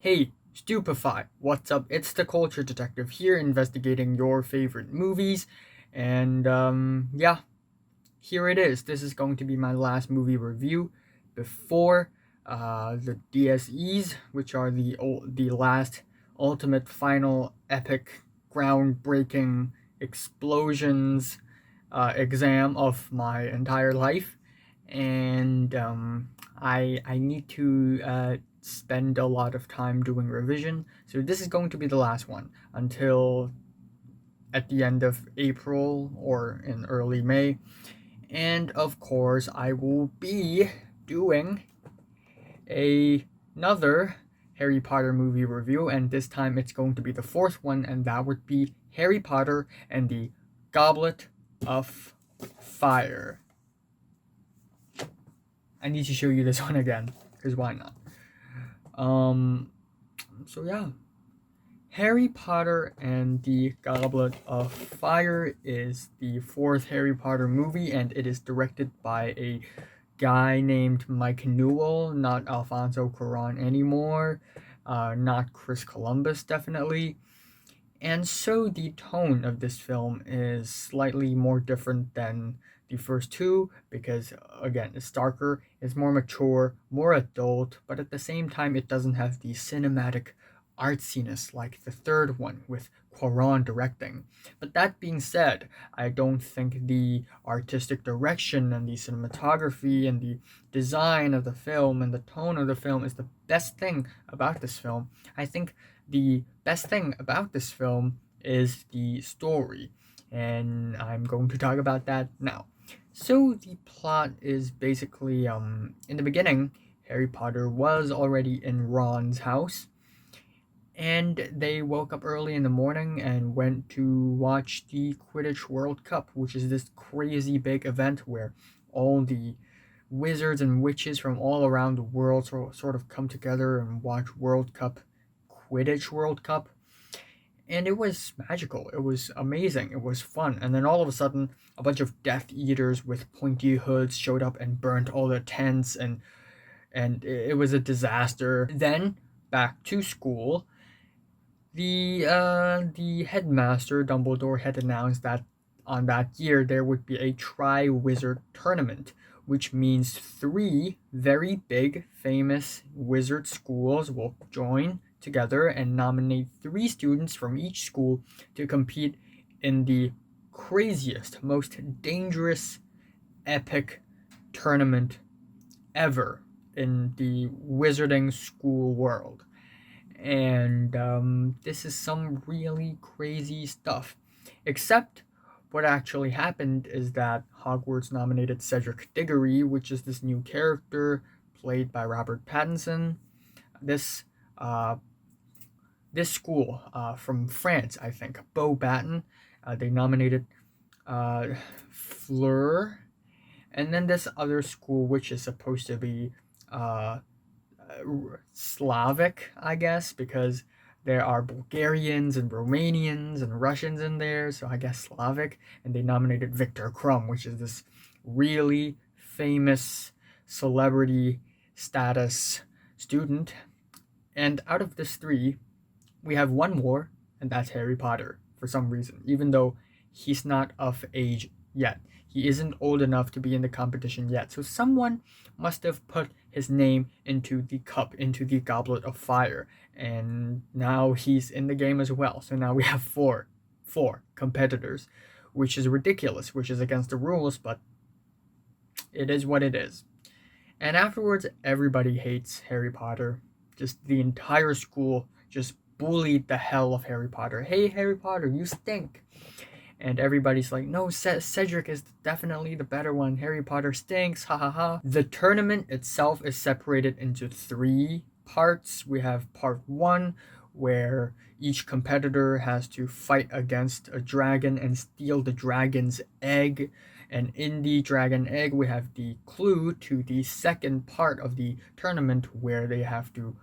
Hey, Stupefy, what's up? It's the Culture Detective here investigating your favorite movies. And yeah, here it is. This is going to be my last movie review before the DSEs, which are the last ultimate final epic groundbreaking explosions exam of my entire life. And I need to spend a lot of time doing revision. So this is going to be the last one until at the end of April or in early May. And of course, I will be doing another Harry Potter movie review, and this time it's going to be the fourth one, and that would be Harry Potter and the Goblet of Fire. I need to show you this one again, because why not? So yeah, Harry Potter and the Goblet of Fire is the fourth Harry Potter movie, and it is directed by a guy named Mike Newell, not Alfonso Cuarón anymore, not Chris Columbus, definitely. And so the tone of this film is slightly more different than the first two because, again, it's darker, it's more mature, more adult, but at the same time, it doesn't have the cinematic artsiness like the third one with Cuarón directing. But that being said, I don't think the artistic direction and the cinematography and the design of the film and the tone of the film is the best thing about this film. I think the best thing about this film is the story, and I'm going to talk about that now. So the plot is basically in the beginning, Harry Potter was already in Ron's house, and they woke up early in the morning and went to watch the Quidditch World Cup, which is this crazy big event where all the wizards and witches from all around the world sort of come together and watch Quidditch World Cup. And it was magical. It was amazing. It was fun. And then all of a sudden, a bunch of Death Eaters with pointy hoods showed up and burnt all the tents, and it was a disaster. Then back to school, the headmaster Dumbledore had announced that on that year there would be a Tri-Wizard tournament, which means three very big famous wizard schools will join together and nominate three students from each school to compete in the craziest, most dangerous, epic tournament ever in the wizarding school world. And this is some really crazy stuff. Except what actually happened is that Hogwarts nominated Cedric Diggory, which is this new character played by Robert Pattinson. This uh, this school from France, I think, Beauxbaton, they nominated Fleur, and then this other school, which is supposed to be uh, Slavic, I guess, because there are Bulgarians and Romanians and Russians in there, so I guess Slavic. And they nominated Victor Krum, which is this really famous celebrity status student. And out of this three, we have one more, and that's Harry Potter for some reason, even though he's not of age yet. He isn't old enough to be in the competition yet. So someone must have put his name into the cup, into the Goblet of Fire. And now he's in the game as well. So now we have four competitors, which is ridiculous, which is against the rules, but it is what it is. And afterwards, everybody hates Harry Potter. Just the entire school just bullied the hell of Harry Potter. Hey, Harry Potter, you stink. And everybody's like, no, Cedric is definitely the better one. Harry Potter stinks, ha ha ha. The tournament itself is separated into three parts. We have part one, where each competitor has to fight against a dragon and steal the dragon's egg. And in the dragon egg, we have the clue to the second part of the tournament, where they have to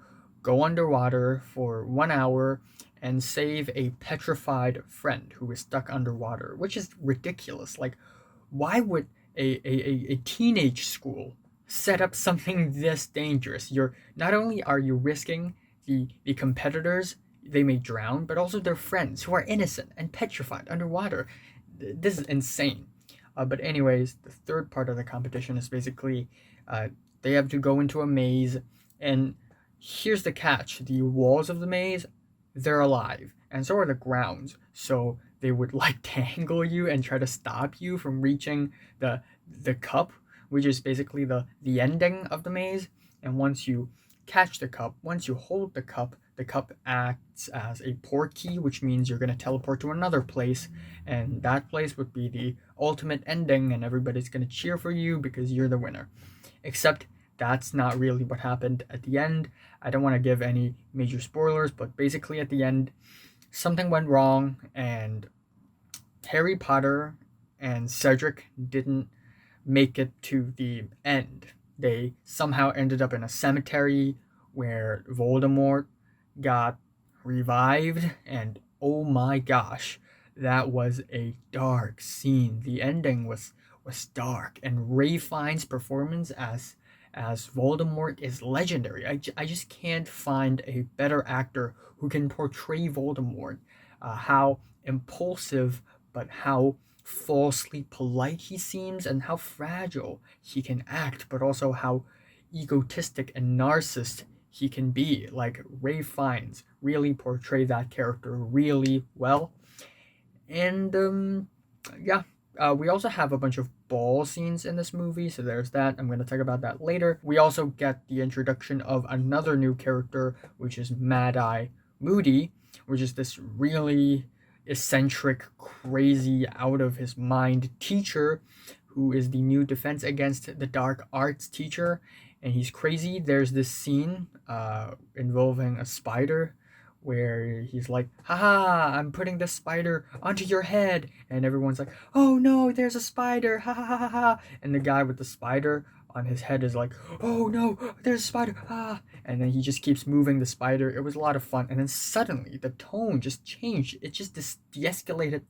go underwater for 1 hour and save a petrified friend who is stuck underwater, which is ridiculous. Like, why would a teenage school set up something this dangerous? You're not only are you risking the competitors, they may drown, but also their friends who are innocent and petrified underwater. This is insane. But anyways, the third part of the competition is basically uh, they have to go into a maze, and here's the catch: the walls of the maze, they're alive, and so are the grounds. So they would like tangle you and try to stop you from reaching the cup, which is basically the ending of the maze. And once you catch the cup, once you hold the cup acts as a port key, which means you're going to teleport to another place, and that place would be the ultimate ending, and everybody's going to cheer for you because you're the winner. Except that's not really what happened at the end. I don't want to give any major spoilers, but basically at the end, something went wrong, and Harry Potter and Cedric didn't make it to the end. They somehow ended up in a cemetery where Voldemort got revived, and oh my gosh, that was a dark scene. The ending was dark, and Ray Fiennes' performance as Voldemort is legendary. I just can't find a better actor who can portray Voldemort. How impulsive, but how falsely polite he seems, and how fragile he can act, but also how egotistic and narcissist he can be. Like, Ray Fiennes really portrayed that character really well. And yeah, we also have a bunch of ball scenes in this movie, so there's that. I'm going to talk about that later. We also get the introduction of another new character, which is Mad Eye Moody, which is this really eccentric, crazy, out of his mind teacher who is the new Defense Against the Dark Arts teacher, and he's crazy. There's this scene involving a spider where he's like, haha, I'm putting this spider onto your head. And everyone's like, oh no, there's a spider, ha ha ha ha. And the guy with the spider on his head is like, oh no, there's a spider, ah. And then he just keeps moving the spider. It was a lot of fun. And then suddenly the tone just changed. It just de-escalated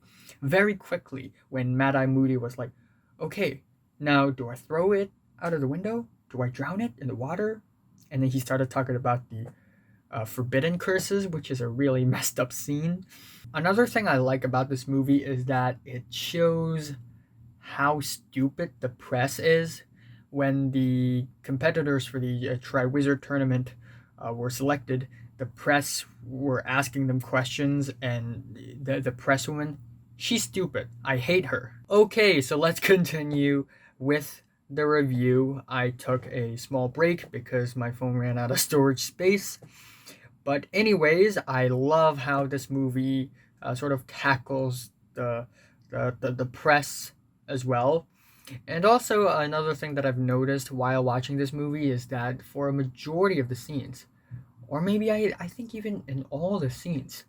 very quickly when Mad Eye Moody was like, okay, now do I throw it out of the window? Do I drown it in the water? And then he started talking about the forbidden curses, which is a really messed up scene. Another thing I like about this movie is that it shows how stupid the press is. When the competitors for the Triwizard tournament were selected, the press were asking them questions, and the presswoman, she's stupid. I hate her. Okay, so let's continue with the review. I took a small break because my phone ran out of storage space. But anyways, I love how this movie sort of tackles the press as well. And also another thing that I've noticed while watching this movie is that for a majority of the scenes, or maybe I think even in all the scenes,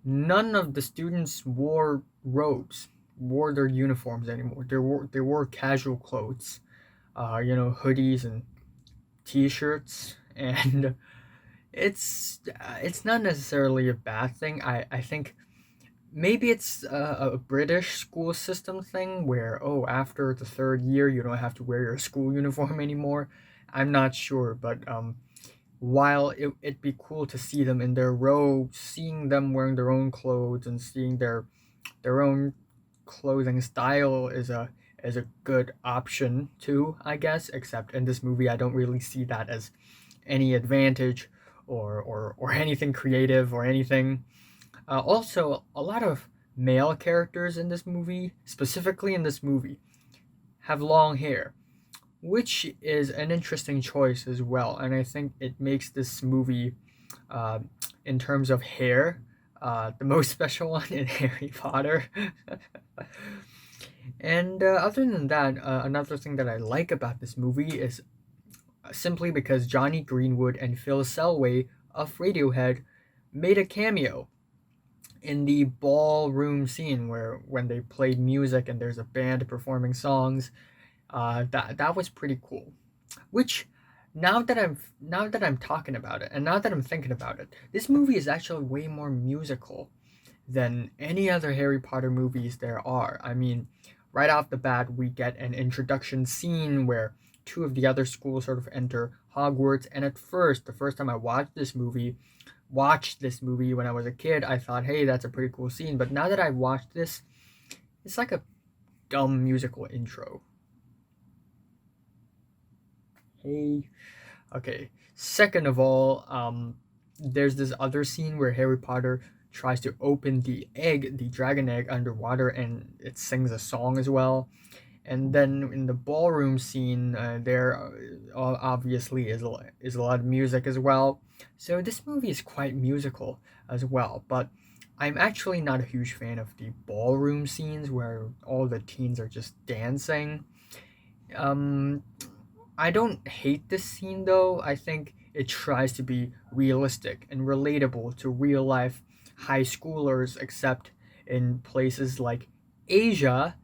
none of the students wore robes, wore their uniforms anymore. They wore casual clothes, hoodies and t-shirts, and it's not necessarily a bad thing. I think maybe it's a British school system thing where, oh, after the third year you don't have to wear your school uniform anymore. I'm not sure, but while it'd be cool to see them in their robes, seeing them wearing their own clothes and seeing their own clothing style is a good option too, I guess. Except in this movie, I don't really see that as any advantage or anything creative or anything. Also, a lot of male characters in this movie, specifically in this movie, have long hair, which is an interesting choice as well. And I think it makes this movie, uh, in terms of hair, the most special one in Harry Potter. And other than that, another thing that I like about this movie is simply because Johnny Greenwood and Phil Selway of Radiohead made a cameo in the ballroom scene where when they played music and there's a band performing songs. That was pretty cool. Which, now that I'm talking about it and now that I'm thinking about it, this movie is actually way more musical than any other Harry Potter movies there are. I mean, right off the bat, we get an introduction scene where two of the other schools sort of enter Hogwarts. And at first, the first time I watched this movie when I was a kid, I thought, hey, that's a pretty cool scene. But now that I've watched this, it's like a dumb musical intro. Hey. Okay. Second of all, there's this other scene where Harry Potter tries to open the egg, the dragon egg, underwater, and it sings a song as well. And then in the ballroom scene, there obviously is a lot of music as well. So this movie is quite musical as well. But I'm actually not a huge fan of the ballroom scenes where all the teens are just dancing. Um, I don't hate this scene though. I think it tries to be realistic and relatable to real life high schoolers, except in places like Asia,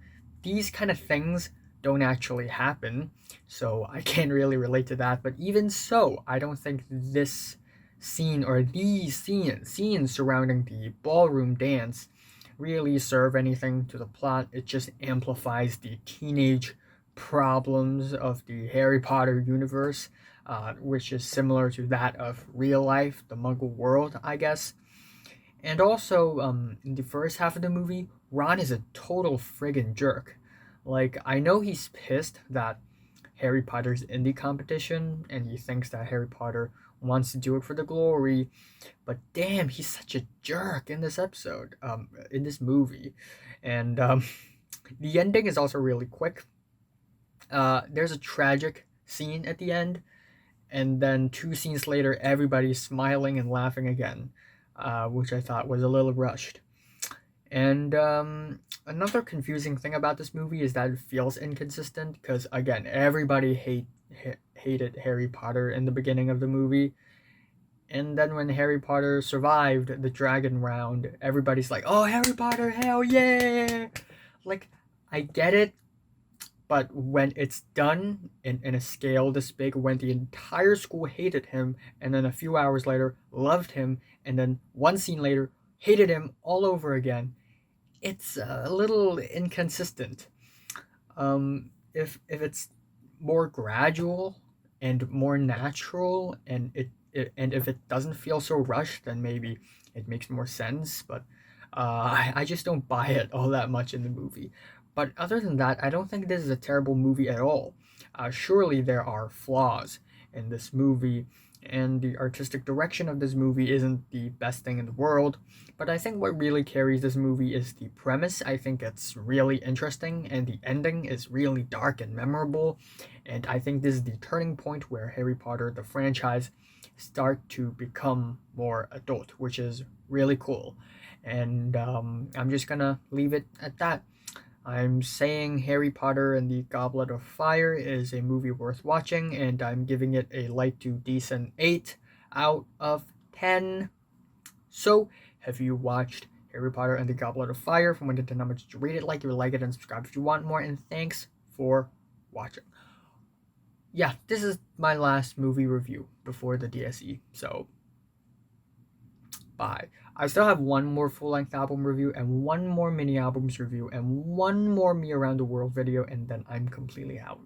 these kind of things don't actually happen. So I can't really relate to that. But even so, I don't think this scene or these scenes surrounding the ballroom dance really serve anything to the plot. It just amplifies the teenage problems of the Harry Potter universe, which is similar to that of real life, the Muggle world, I guess. And also, in the first half of the movie, Ron is a total friggin' jerk. Like, I know he's pissed that Harry Potter's in the competition, and he thinks that Harry Potter wants to do it for the glory, but damn, he's such a jerk in this episode, in this movie. And the ending is also really quick. There's a tragic scene at the end, and then 2 scenes later, everybody's smiling and laughing again, which I thought was a little rushed. And another confusing thing about this movie is that it feels inconsistent because, again, everybody hated Harry Potter in the beginning of the movie. And then when Harry Potter survived the dragon round, everybody's like, oh, Harry Potter, hell yeah! Like, I get it, but when it's done in a scale this big, when the entire school hated him, and then a few hours later loved him, and then 1 scene later hated him all over again, it's a little inconsistent. If it's more gradual and more natural, and and if it doesn't feel so rushed, then maybe it makes more sense. But I just don't buy it all that much in the movie. But other than that, I don't think this is a terrible movie at all. Surely there are flaws in this movie, and the artistic direction of this movie isn't the best thing in the world. But I think what really carries this movie is the premise. I think it's really interesting, and the ending is really dark and memorable. And I think this is the turning point where Harry Potter, the franchise, start to become more adult, which is really cool. And I'm just gonna leave it at that. I'm saying Harry Potter and the Goblet of Fire is a movie worth watching, and I'm giving it a light to decent 8 out of 10. So, have you watched Harry Potter and the Goblet of Fire? From 1 to 10, how much did you rate it? Like it and subscribe if you want more, and thanks for watching. Yeah, this is my last movie review before the DSE, so bye. I still have one more full-length album review and one more mini albums review and one more me around the world video, and then I'm completely out.